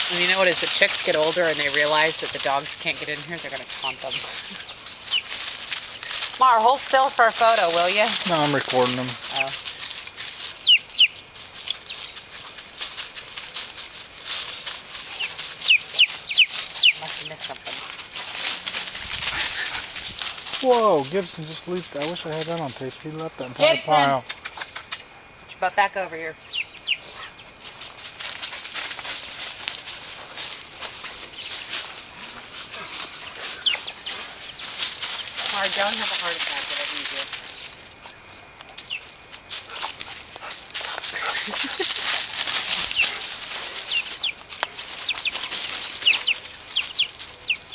And you know what? As the chicks get older and they realize that the dogs can't get in here, they're going to taunt them. Mar, hold still for a photo, will you? No, I'm recording them. Oh. Must have missed something. Whoa, Gibson just leaped. I wish I had that on tape. He left that entire Gibson! pile. Put your butt back over here. Mar, don't have a heart attack, whatever you do.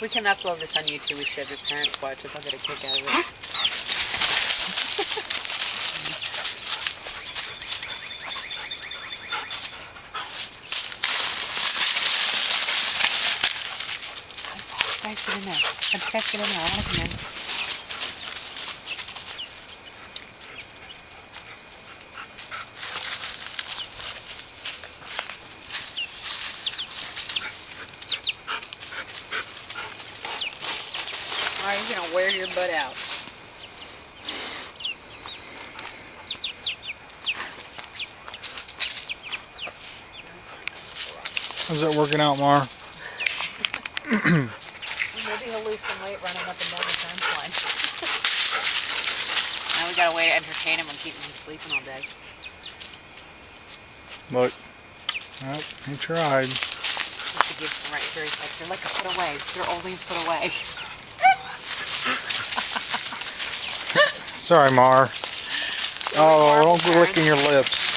We can upload this on YouTube. We should. Your parents watch it. They'll get a kick out of it. Guys, get in there. Guys, get in there. I want to come in. Alright, you're going to wear your butt out. How's that working out, Mar? Maybe he'll lose some weight running up and down the fence line. Now we got a way to entertain him and keep him sleeping all day. Look. Well, he tried. Just to give some right here. He's like, you're like a foot away. You're only a foot away. Sorry, Mar. Oh, don't go licking your lips.